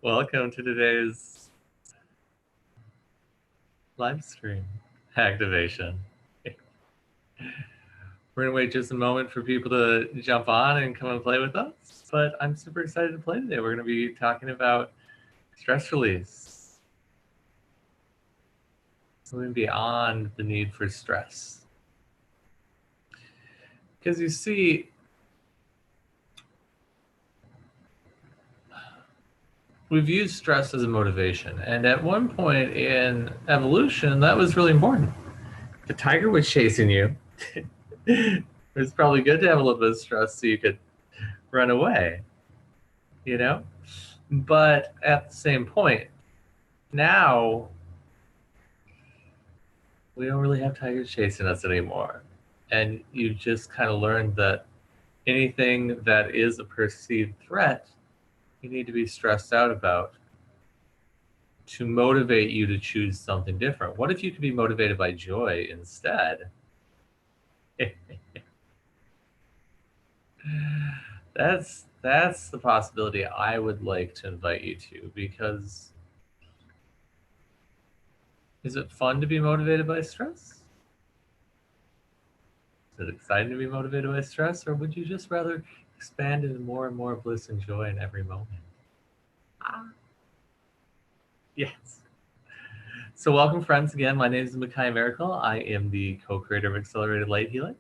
Welcome to today's live stream activation. We're gonna wait just a moment for people to jump on and come and play with us, but I'm super excited to play today. We're gonna be talking about stress release, moving beyond the need for stress. Because you see, we've used stress as a motivation, and at one point in evolution, that was really important. The tiger was chasing you. It was probably good to have a little bit of stress so you could run away, you know? But at the same point, now we don't really have tigers chasing us anymore. And you just kind of learned that anything that is a perceived threat, you need to be stressed out about to motivate you to choose something different. What if you could be motivated by joy instead? That's the possibility I would like to invite you to, because is it fun to be motivated by stress? Is it exciting to be motivated by stress, or would you just rather expand into more and more bliss and joy in every moment? Ah, yes. So welcome, friends, again. My name is Macaya Miracle. I am the co-creator of Accelerated Light Healing.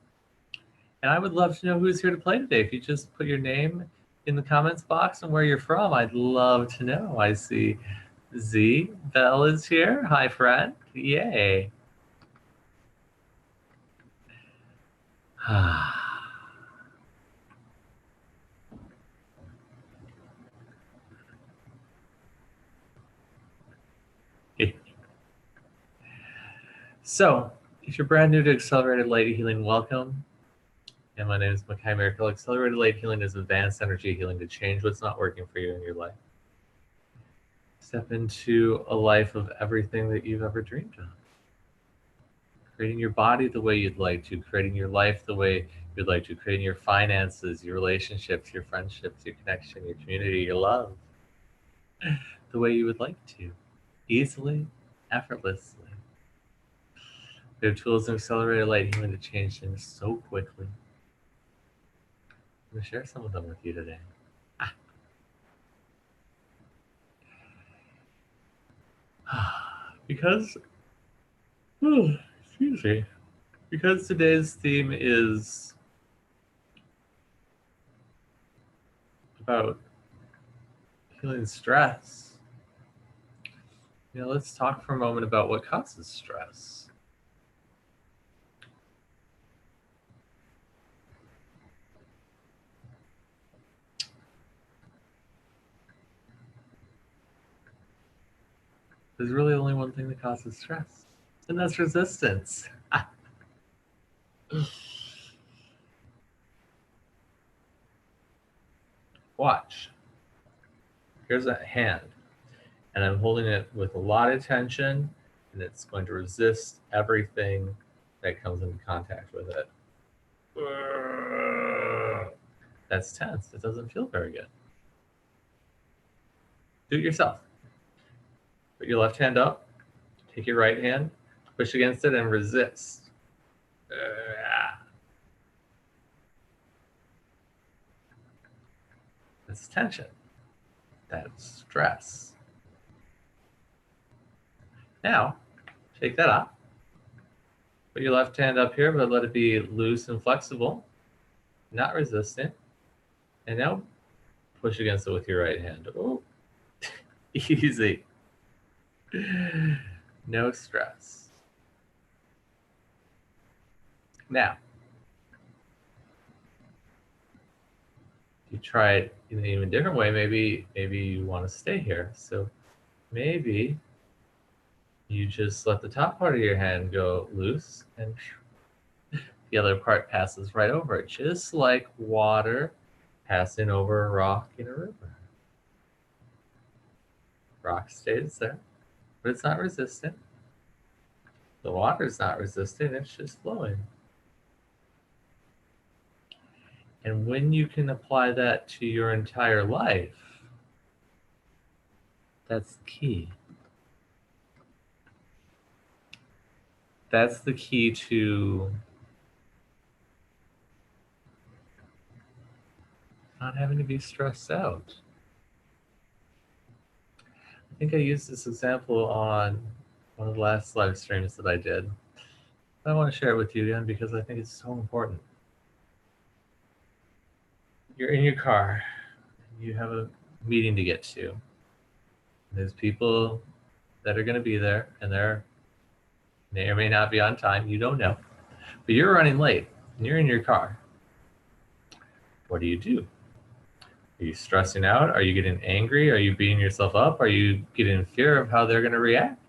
And I would love to know who's here to play today. If you just put your name in the comments box and where you're from, I'd love to know. I see Z Bell is here. Hi, friend. Yay. So, if you're brand new to Accelerated Light Healing, welcome. And my name is Macaya Miracle. Accelerated Light Healing is advanced energy healing to change what's not working for you in your life. Step into a life of everything that you've ever dreamed of. Creating your body the way you'd like to, creating your life the way you'd like to, creating your finances, your relationships, your friendships, your connection, your community, your love, the way you would like to, easily, effortlessly. We have tools in Accelerated Light Healing to change things so quickly. I'm going to share some of them with you today. Because, excuse me, because today's theme is about healing stress. Let's talk for a moment about what causes stress. There's really only one thing that causes stress, and that's resistance. Watch. Here's a hand, and I'm holding it with a lot of tension, and it's going to resist everything that comes into contact with it. That's tense. It doesn't feel very good. Do it yourself. Put your left hand up, take your right hand, push against it, and resist. That's tension. That's stress. Now, shake that off. Put your left hand up here, but let it be loose and flexible, not resistant. And now push against it with your right hand. Oh, easy. No stress. Now, you try it in an even different way. Maybe you want to stay here. So maybe you just let the top part of your hand go loose and the other part passes right over it, just like water passing over a rock in a river. Rock stays there, but it's not resistant. The water's not resistant, it's just flowing. And when you can apply that to your entire life, That's the key. That's the key to not having to be stressed out. I think I used this example on one of the last live streams that I did. I want to share it with you again because I think it's so important. You're in your car, you have a meeting to get to. There's people that are going to be there, and they're may or may not be on time. You don't know, but you're running late, and you're in your car. What do you do? Are you stressing out? Are you getting angry? Are you beating yourself up? Are you getting in fear of how they're going to react?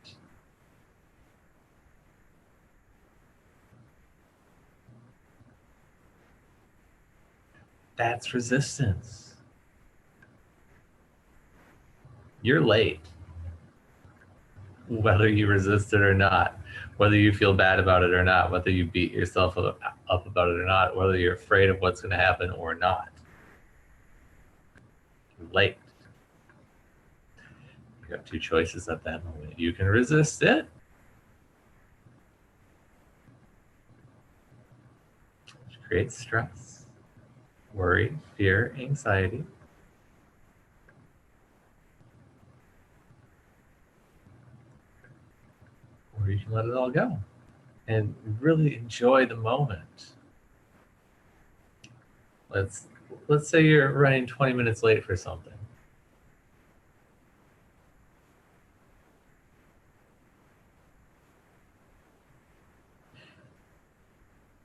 That's resistance. You're late, whether you resist it or not, whether you feel bad about it or not, whether you beat yourself up about it or not, whether you're afraid of what's going to happen or not. You're late. You have two choices at that moment. You can resist it, which creates stress, worry, fear, anxiety. Or you can let it all go and really enjoy the moment. Let's say you're running 20 minutes late for something.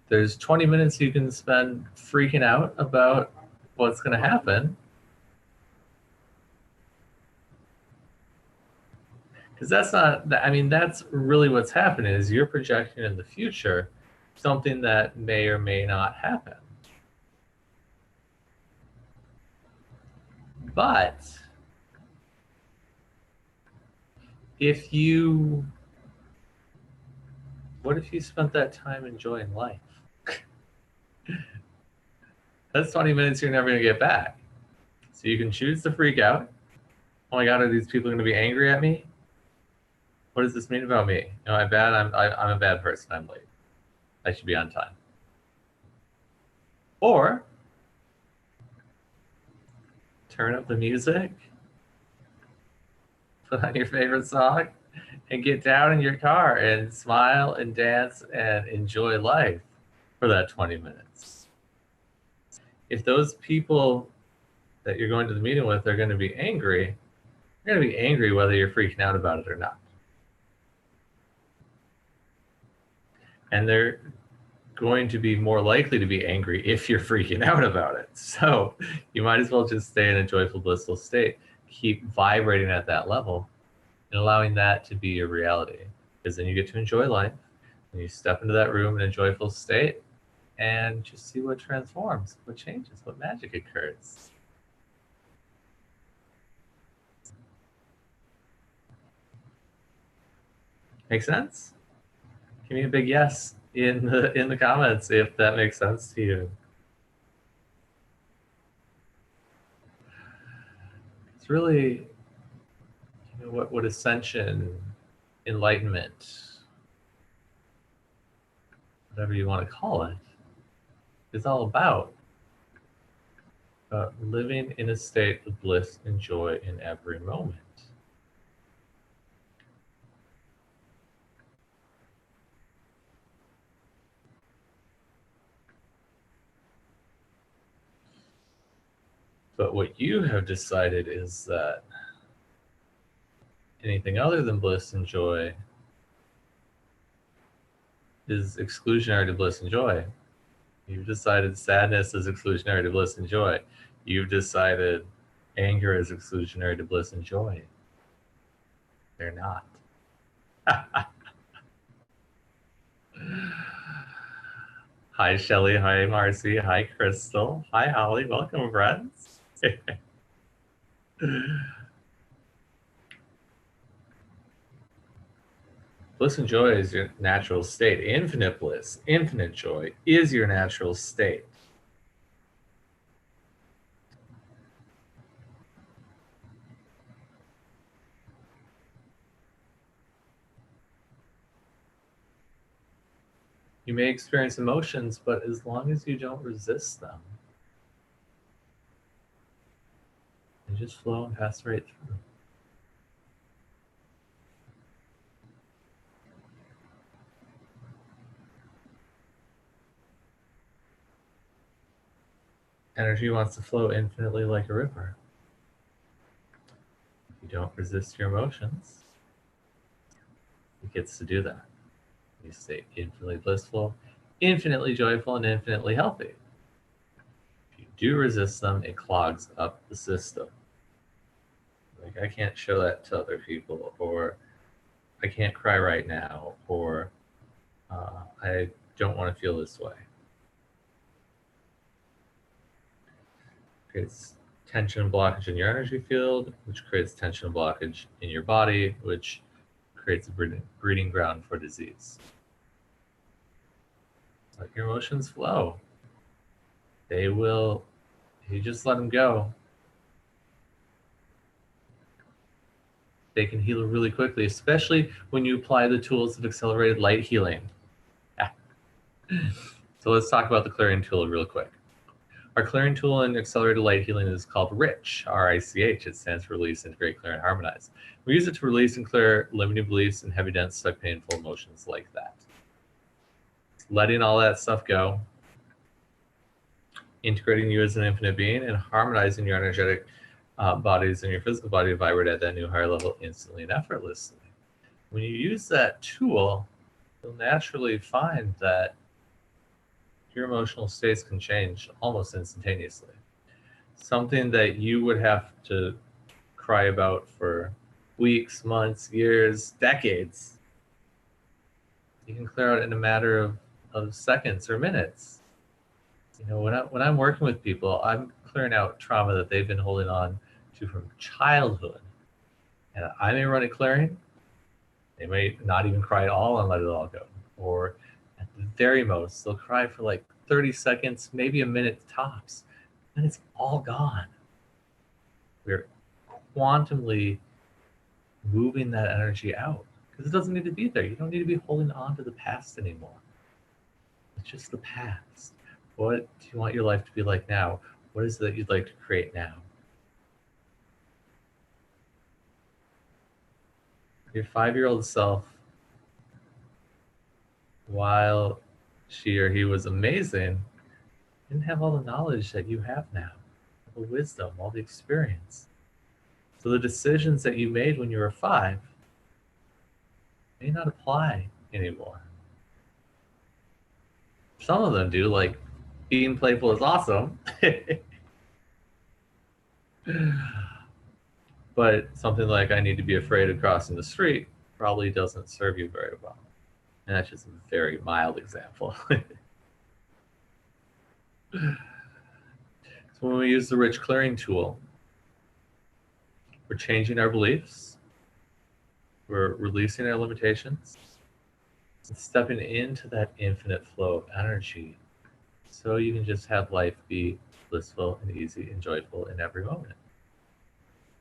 There's 20 minutes you can spend freaking out about what's going to happen. Because that's not, I mean, that's really what's happening is you're projecting in the future something that may or may not happen. But if you, what if you spent that time enjoying life? That's 20 minutes you're never going to get back. So you can choose to freak out. Oh my God, are these people going to be angry at me? What does this mean about me? Am I bad? I'm a bad person. I'm late. I should be on time. Or turn up the music, put on your favorite song, and get down in your car and smile and dance and enjoy life for that 20 minutes. If those people that you're going to the meeting with are going to be angry, you're going to be angry whether you're freaking out about it or not. And they're going to be more likely to be angry if you're freaking out about it. So you might as well just stay in a joyful, blissful state. Keep vibrating at that level and allowing that to be your reality. Because then you get to enjoy life and you step into that room in a joyful state and just see what transforms, what changes, what magic occurs. Make sense? Give me a big yes in the comments if that makes sense to you. It's really, you know, what ascension, enlightenment, whatever you want to call it, is all about. Living in a state of bliss and joy in every moment. But what you have decided is that anything other than bliss and joy is exclusionary to bliss and joy. You've decided sadness is exclusionary to bliss and joy. You've decided anger is exclusionary to bliss and joy. They're not. Hi, Shelly. Hi, Marcy. Hi, Crystal. Hi, Holly. Welcome, friends. Bliss and joy is your natural state. Infinite bliss, infinite joy is your natural state. You may experience emotions, but as long as you don't resist them, they just flow and pass right through. Energy wants to flow infinitely like a river. If you don't resist your emotions, it gets to do that. You stay infinitely blissful, infinitely joyful, and infinitely healthy. If you do resist them, it clogs up the system. Like, I can't show that to other people, or I can't cry right now, or I don't want to feel this way. Creates tension and blockage in your energy field, which creates tension and blockage in your body, which creates a breeding ground for disease. Let your emotions flow. They will, you just let them go. They can heal really quickly, especially when you apply the tools of accelerated light healing. So let's talk about the clearing tool real quick. Our clearing tool in accelerated light healing is called RICH, R-I-C-H. It stands for Release, Integrate, Clear, and Harmonize. We use it to release and clear limiting beliefs and heavy, dense, stuck, painful emotions like that. Letting all that stuff go, integrating you as an infinite being, and harmonizing your energetic bodies and your physical body to vibrate at that new higher level instantly and effortlessly. When you use that tool, you'll naturally find that your emotional states can change almost instantaneously. Something that you would have to cry about for weeks, months, years, decades, you can clear out in a matter of seconds or minutes. You know, when I'm working with people, I'm clearing out trauma that they've been holding on to from childhood. And I may run a clearing, they may not even cry at all and let it all go. Or at the very most, they'll cry for like 30 seconds, maybe a minute tops, and it's all gone. We're quantumly moving that energy out because it doesn't need to be there. You don't need to be holding on to the past anymore. It's just the past. What do you want your life to be like now? What is it that you'd like to create now? Your 5-year-old self, while she or he was amazing, didn't have all the knowledge that you have now, all the wisdom, all the experience. So the decisions that you made when you were 5 may not apply anymore. Some of them do, like being playful is awesome. But something like I need to be afraid of crossing the street probably doesn't serve you very well. And that's just a very mild example. So when we use the rich clearing tool, we're changing our beliefs, we're releasing our limitations, and stepping into that infinite flow of energy so you can just have life be blissful and easy and joyful in every moment.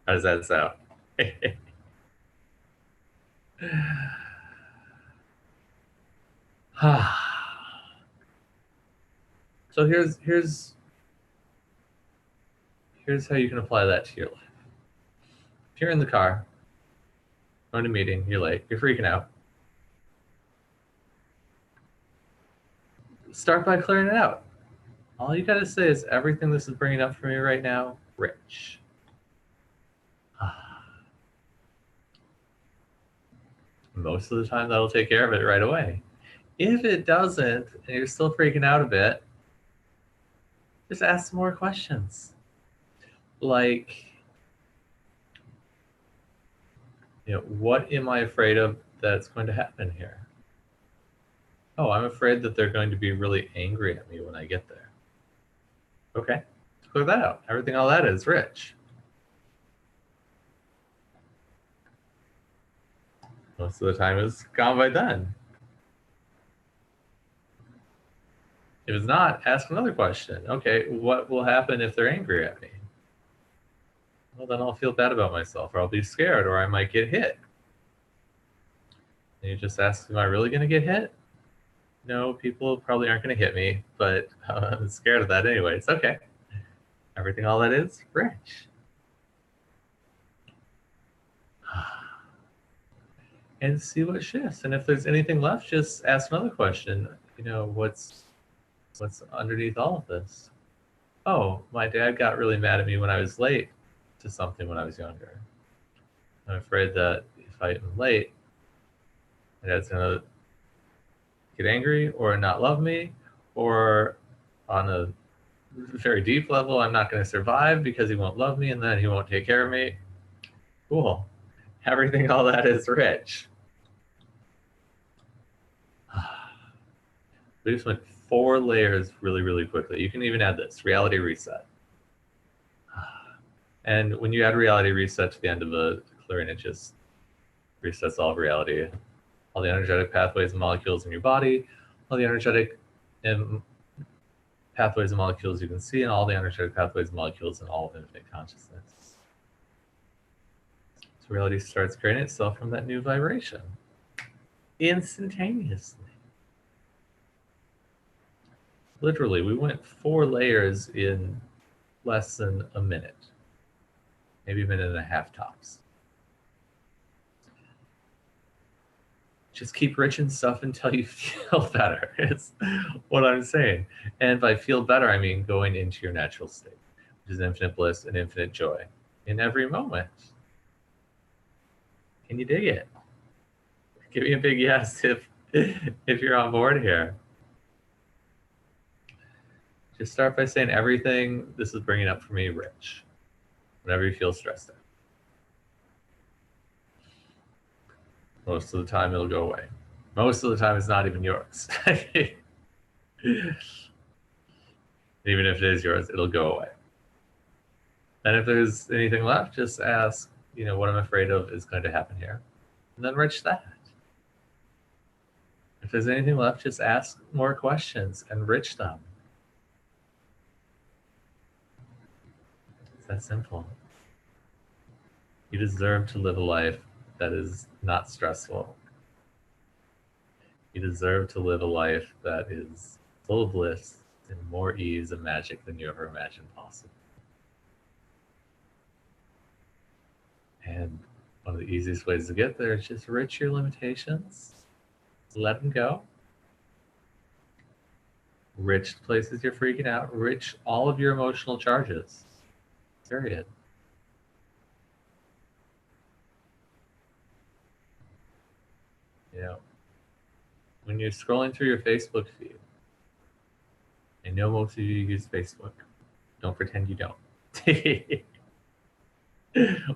How does that sound? So here's how you can apply that to your life. If you're in the car, going to a meeting, you're late, you're freaking out, start by clearing it out. All you gotta say is, everything this is bringing up for me right now, rich. Most of the time, that'll take care of it right away. If it doesn't, and you're still freaking out a bit, just ask some more questions. Like, you know, what am I afraid of that's going to happen here? Oh, I'm afraid that they're going to be really angry at me when I get there. Okay, clear that out. Everything all that is rich. Most of the time is gone by then. If it's not, ask another question. Okay, what will happen if they're angry at me? Well, then I'll feel bad about myself, or I'll be scared, or I might get hit. And you just ask, am I really going to get hit? No, people probably aren't going to hit me, but I'm scared of that anyway. It's okay. Everything, all that is, rich. And see what shifts. And if there's anything left, just ask another question. What's underneath all of this? Oh, my dad got really mad at me when I was late to something when I was younger. I'm afraid that if I am late, my dad's going to get angry or not love me, or on a very deep level, I'm not going to survive because he won't love me and then he won't take care of me. Cool. Everything, all that is rich. We just went 4 layers really, really quickly. You can even add this reality reset. And when you add reality reset to the end of a clearing, it just resets all of reality, all the energetic pathways and molecules in your body, all the energetic pathways and molecules you can see, and all the energetic pathways and molecules in all of infinite consciousness. So reality starts creating itself from that new vibration instantaneously. Literally, we went 4 layers in less than a minute, maybe a minute and a half tops. Just keep riching stuff until you feel better. It's what I'm saying. And by feel better, I mean going into your natural state, which is infinite bliss and infinite joy in every moment. Can you dig it? Give me a big yes if you're on board here. Just start by saying everything this is bringing up for me, rich. Whenever you feel stressed out. Most of the time, it'll go away. Most of the time, it's not even yours. Even if it is yours, it'll go away. And if there's anything left, just ask, what I'm afraid of is going to happen here. And then rich that. If there's anything left, just ask more questions and rich them. It's that simple. You deserve to live a life that is not stressful. You deserve to live a life that is full of bliss and more ease and magic than you ever imagined possible. And one of the easiest ways to get there is just rich your limitations, let them go. Rich the places you're freaking out, rich all of your emotional charges, period. When you're scrolling through your Facebook feed, I know most of you use Facebook. Don't pretend you don't.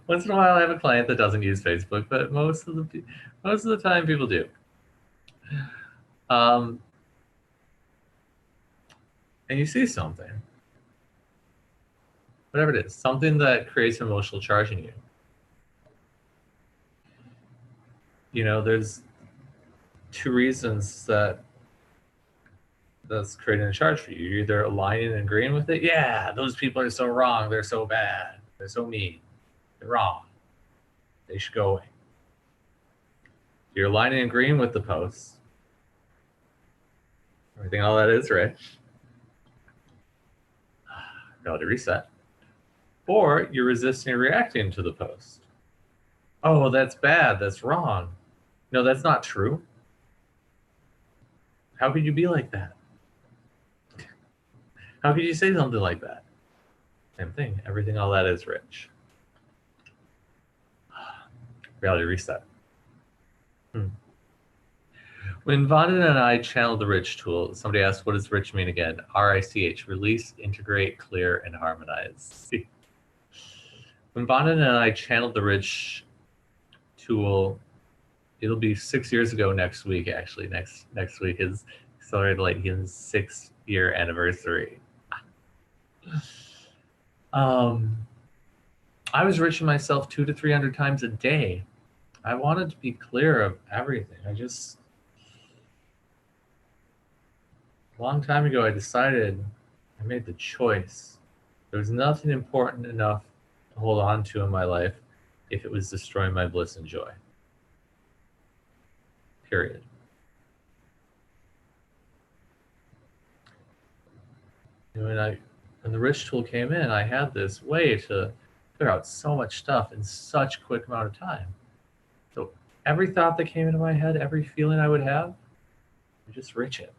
Once in a while, I have a client that doesn't use Facebook, but most of the time, people do. And you see something, whatever it is, something that creates an emotional charge in you. There's 2 reasons that's creating a charge for you. You're either aligning and agreeing with it. Yeah, those people are so wrong. They're so bad. They're so mean. They're wrong. They should go away. You're aligning and agreeing with the post. Everything, all that is rich. Reality reset. Or you're resisting and reacting to the post. Oh, that's bad. That's wrong. No, that's not true. How could you be like that? How could you say something like that? Same thing. Everything, all that is rich. Reality reset. When Vonda and I channeled the Rich tool, somebody asked, what does rich mean again? RICH, release, integrate, clear, and harmonize. When Vonda and I channeled the Rich tool, it'll be 6 years ago next week, actually. Next week is Accelerated Light Healing's 6-year anniversary. I was riching myself 200 to 300 times a day. I wanted to be clear of everything. A long time ago, I made the choice. There was nothing important enough to hold on to in my life if it was destroying my bliss and joy. Period. When the rich tool came in, I had this way to clear out so much stuff in such a quick amount of time. So every thought that came into my head, every feeling I would have, I just rich it.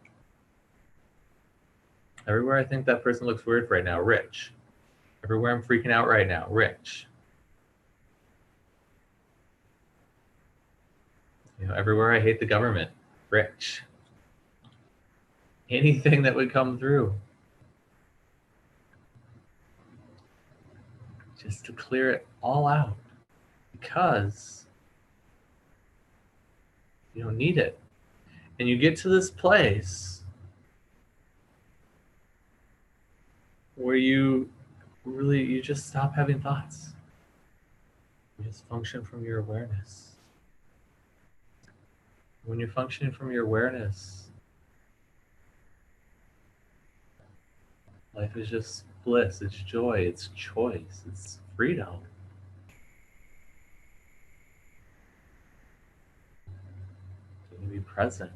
Everywhere I think that person looks weird right now, rich. Everywhere I'm freaking out right now, rich. Everywhere I hate the government, rich. Anything that would come through, just to clear it all out, because you don't need it. And you get to this place where you just stop having thoughts. You just function from your awareness. When you're functioning from your awareness, life is just bliss, it's joy, it's choice, it's freedom. You can be present.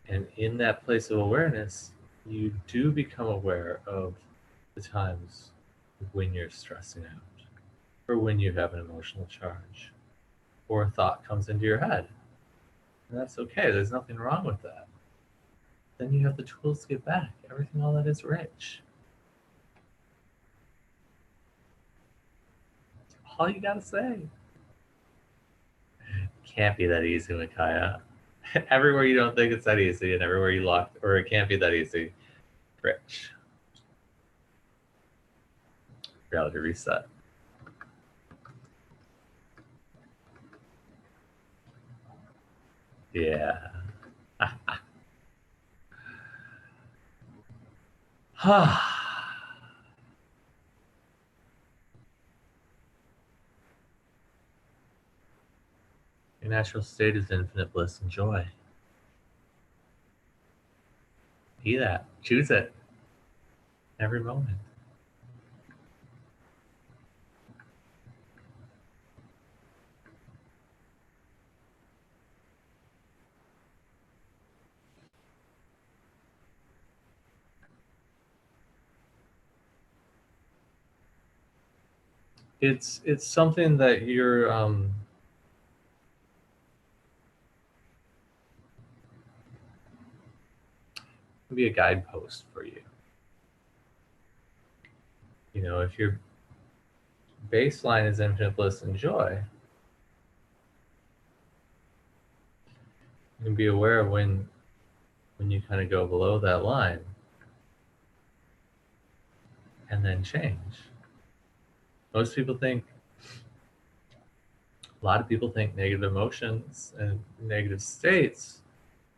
And in that place of awareness, you do become aware of the times when you're stressing out, or when you have an emotional charge, or a thought comes into your head. And that's okay, there's nothing wrong with that. Then you have the tools to get back. Everything, all that is rich. All you gotta say. Can't be that easy, Macaya. Everywhere you don't think it's that easy, and everywhere you lock, or it can't be that easy, rich. Reality reset. Yeah. Your natural state is infinite bliss and joy. Be that. Choose it. Every moment. It's something that you're be a guidepost for you. If your baseline is infinite bliss and joy, you can be aware of when you kind of go below that line and then change. Most people think, a lot of people think negative emotions and negative states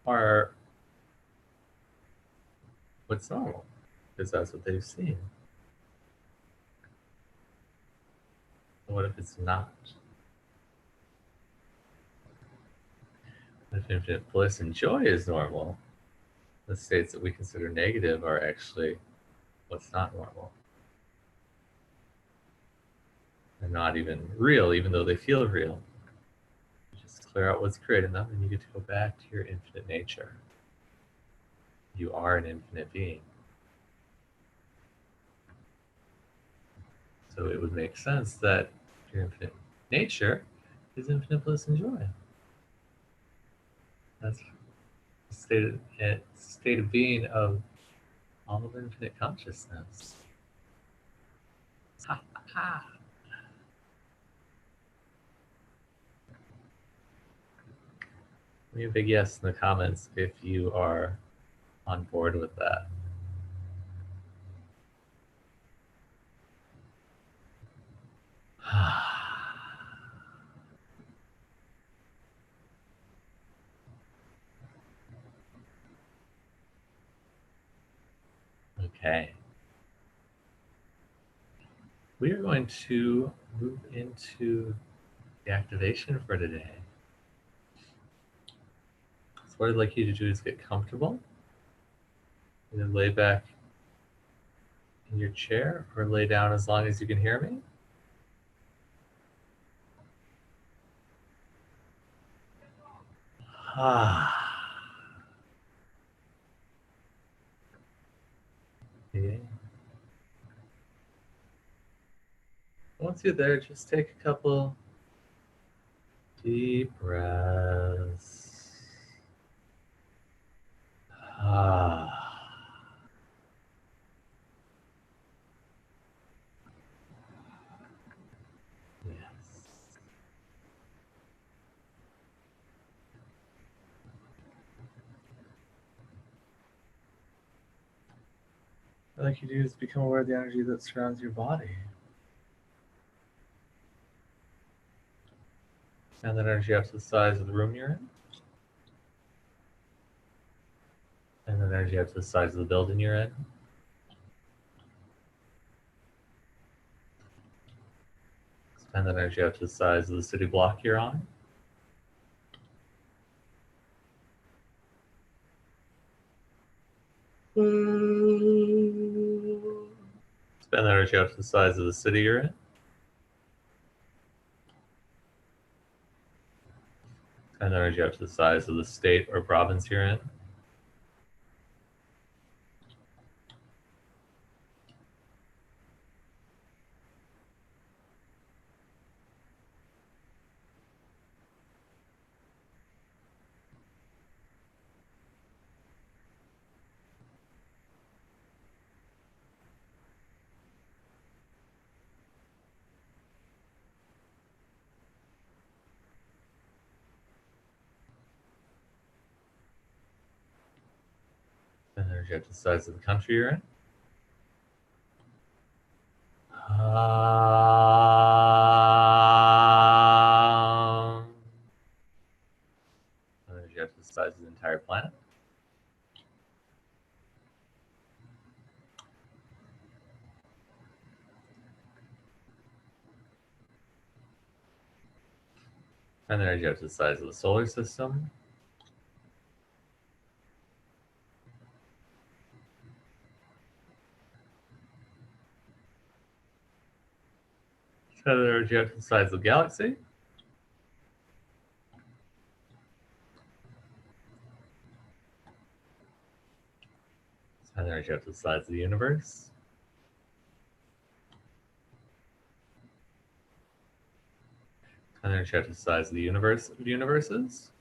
are what's normal, because that's what they've seen. What if it's not? If infinite bliss and joy is normal, the states that we consider negative are actually what's not normal. They're not even real, even though they feel real. You just clear out what's creating them, and you get to go back to your infinite nature. You are an infinite being. So it would make sense that your infinite nature is infinite bliss and joy. That's the state of being of all of infinite consciousness. Ha, ha. Give me a big yes in the comments if you are on board with that. Okay. We are going to move into the activation for today. So what I'd like you to do is get comfortable. Either lay back in your chair or lay down as long as you can hear me. Ah. Yeah. Once you're there, just take a couple deep breaths. Ah. Yes. What I'd like you to do is become aware of the energy that surrounds your body. And that energy up to the size of the room you're in. And then energy up to the size of the building you're in. Expand that energy up to the size of the city block you're on. Expand that energy up to the size of the city you're in. Expand that energy up to the size of the state or province you're in. Expand that energy up to the size of the country you're in. Energy up to the size of the entire planet. And energy up to the size of the solar system. And energy up to the size of the galaxy. And energy up to the size of the universe. And energy up to the size of the universe of universes.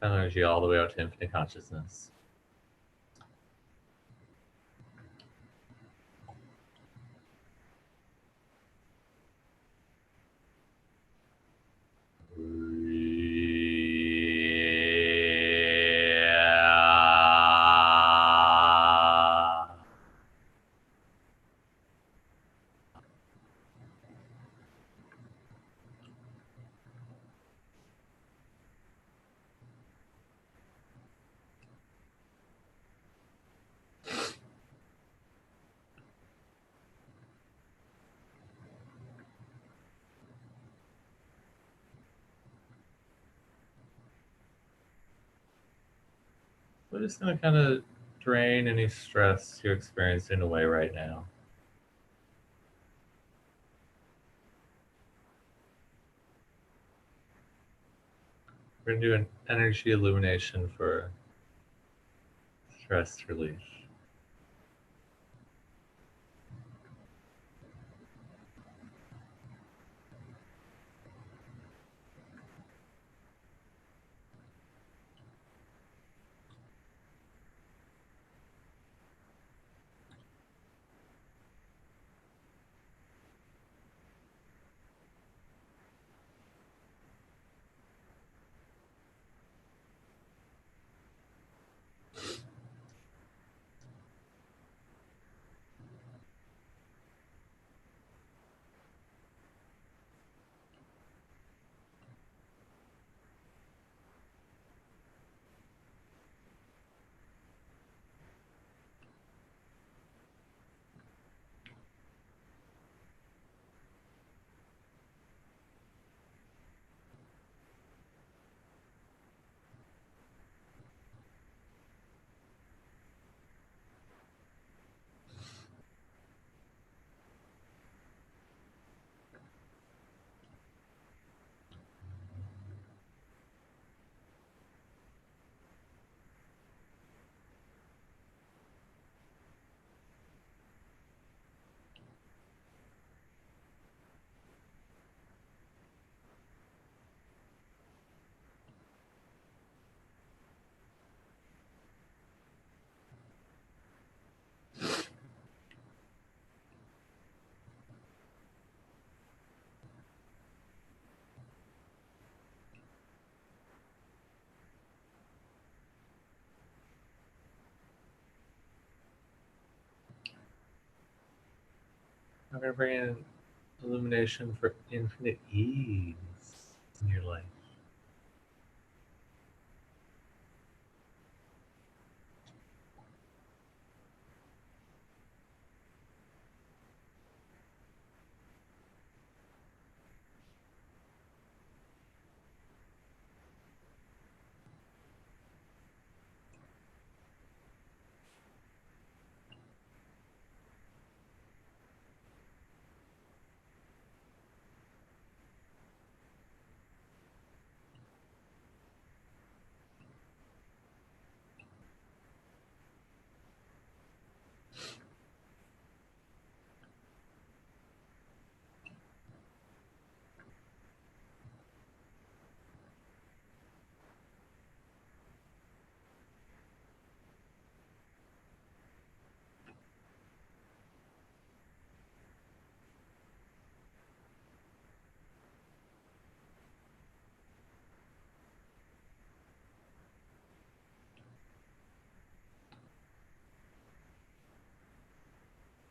Energy all the way out to infinite consciousness. We're just going to kind of drain any stress you're experiencing away right now. We're going to do an energy illumination for stress relief. I'm going to bring in illumination for infinite ease in your life.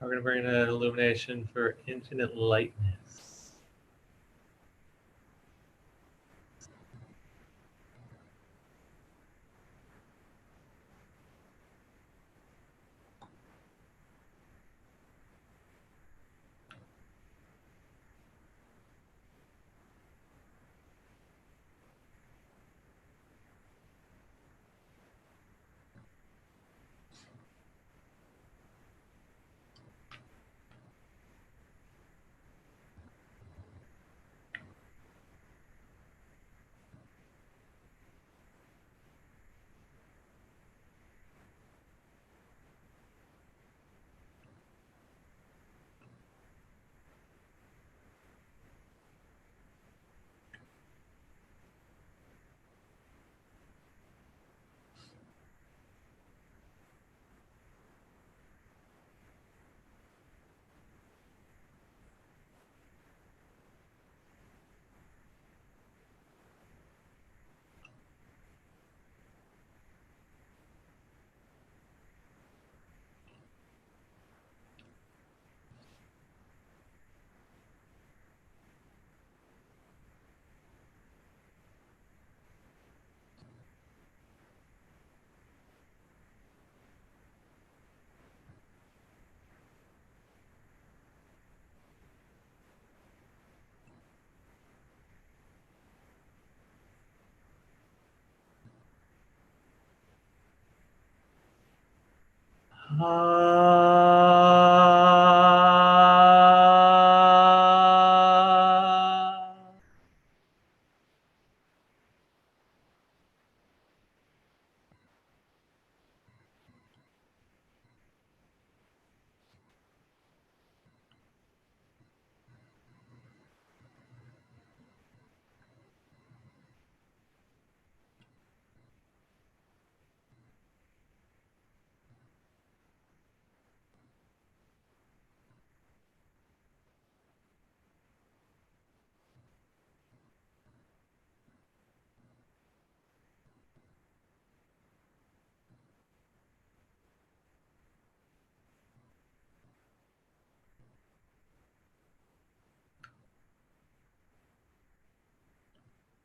We're going to bring in an illumination for infinite lightness.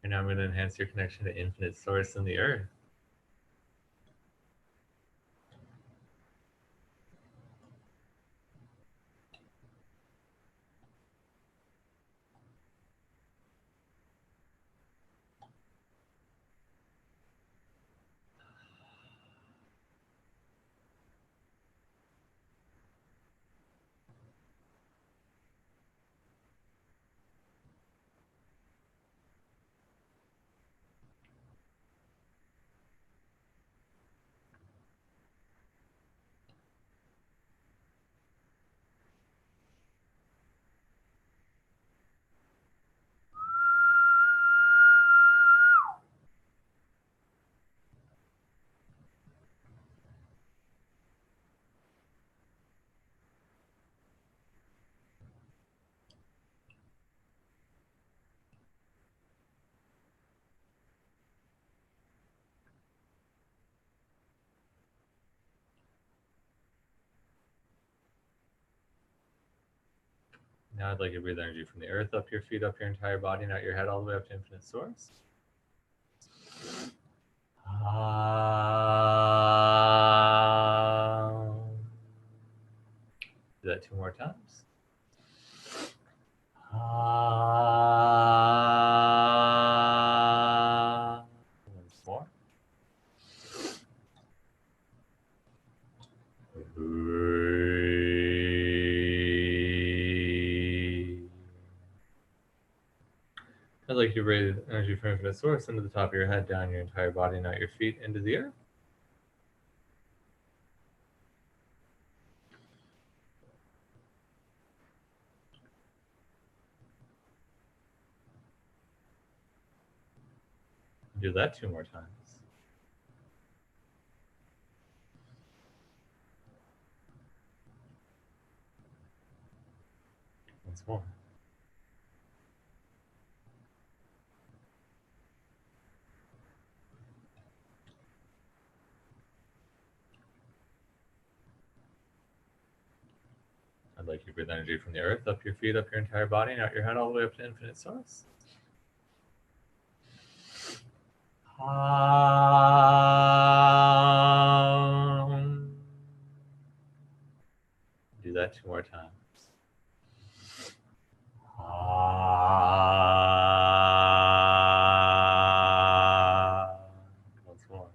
And now I'm going to enhance your connection to infinite source and the earth. Now I'd like you to breathe energy from the earth up your feet, up your entire body, and out your head all the way up to infinite source. Do that 2 more times. Once more. I'd like you to breathe energy from infinite source into the top of your head, down your entire body, and out your feet into the earth. Do that 2 more times. Once more. I'd like you to breathe energy from the earth up your feet, up your entire body, and out your head all the way up to infinite source. Do that 2 more times. Once more.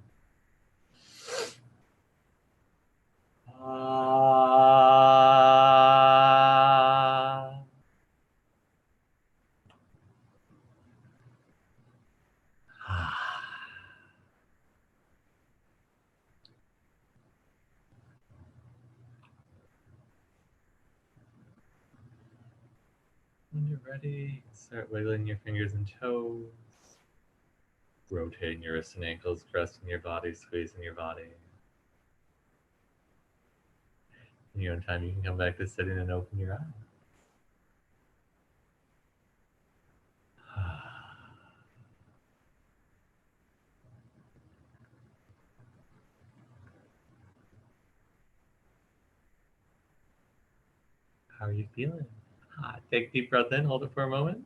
When you're ready, start wiggling your fingers and toes, rotating your wrists and ankles, pressing your body, squeezing your body. When you're on time, you can come back to sitting and open your eyes. How are you feeling? Take a deep breath in, hold it for a moment.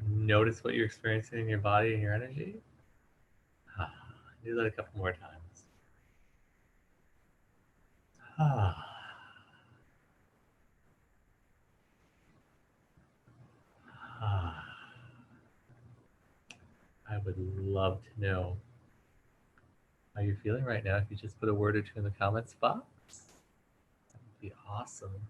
Notice what you're experiencing in your body and your energy. Do that a couple more times. I would love to know how you're feeling right now. If you just put a word or two in the comments box, that would be awesome.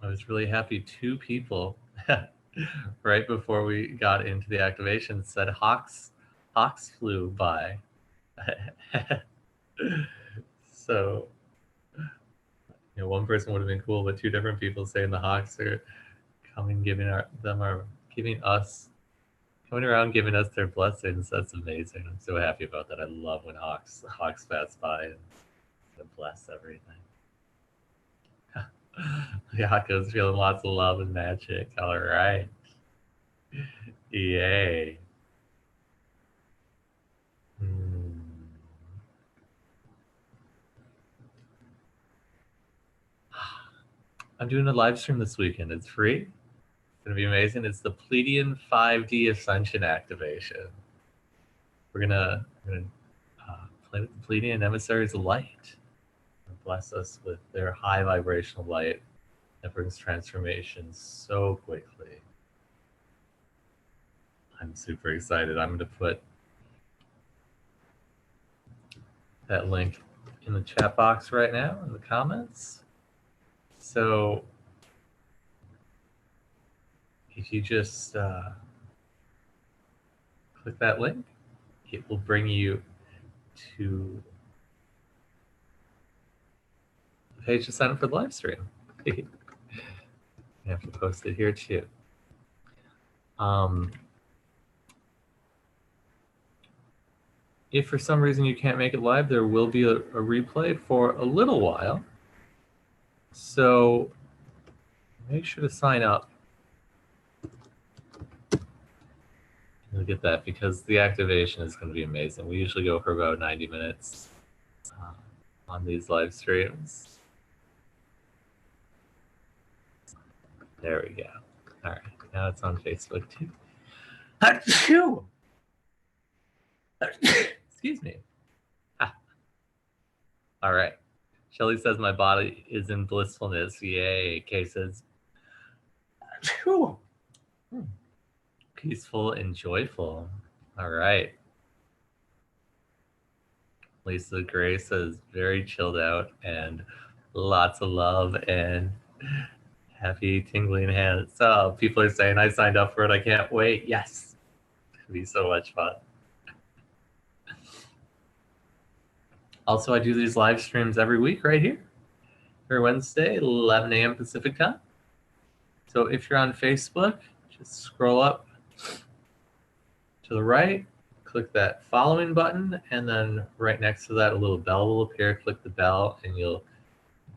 I was really happy 2 people right before we got into the activation said hawks flew by. So, one person would have been cool, but 2 different people saying the hawks are coming, coming around, giving us their blessings. That's amazing. I'm so happy about that. I love when hawks pass by and bless everything. Yako's feeling lots of love and magic. All right. Yay. I'm doing a live stream this weekend. It's free. It's going to be amazing. It's the Pleiadian 5D Ascension activation. We're gonna play with the Pleiadian emissaries of light and bless us with their high vibrational light that brings transformation so quickly. I'm super excited. I'm going to put that link in the chat box right now in the comments. So if you just click that link, it will bring you to the page to sign up for the live stream. You have to post it here too. If for some reason you can't make it live, there will be a replay for a little while. So make sure to sign up look at that, because the activation is going to be amazing. We usually go for about 90 minutes on these live streams. There we go. All right, now it's on Facebook too. Achoo! Excuse me. Ah. All right. Shelly says my body is in blissfulness. Yay. Kay says peaceful and joyful. All right. Lisa Gray says very chilled out and lots of love and happy tingling hands. So people are saying I signed up for it. I can't wait. Yes. It'll be so much fun. Also, I do these live streams every week right here. Every Wednesday, 11 a.m. Pacific time. So if you're on Facebook, just scroll up to the right, click that following button, and then right next to that, a little bell will appear. Click the bell, and you'll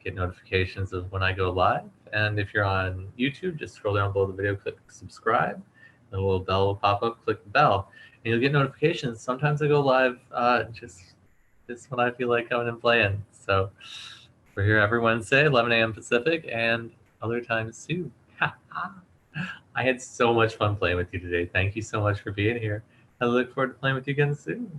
get notifications of when I go live. And if you're on YouTube, just scroll down below the video, click subscribe, and a little bell will pop up. Click the bell, and you'll get notifications. Sometimes I go live just when I feel like coming and playing. So we're here every Wednesday, 11 a.m. Pacific, and other times too. I had so much fun playing with you today. Thank you so much for being here. I look forward to playing with you again soon.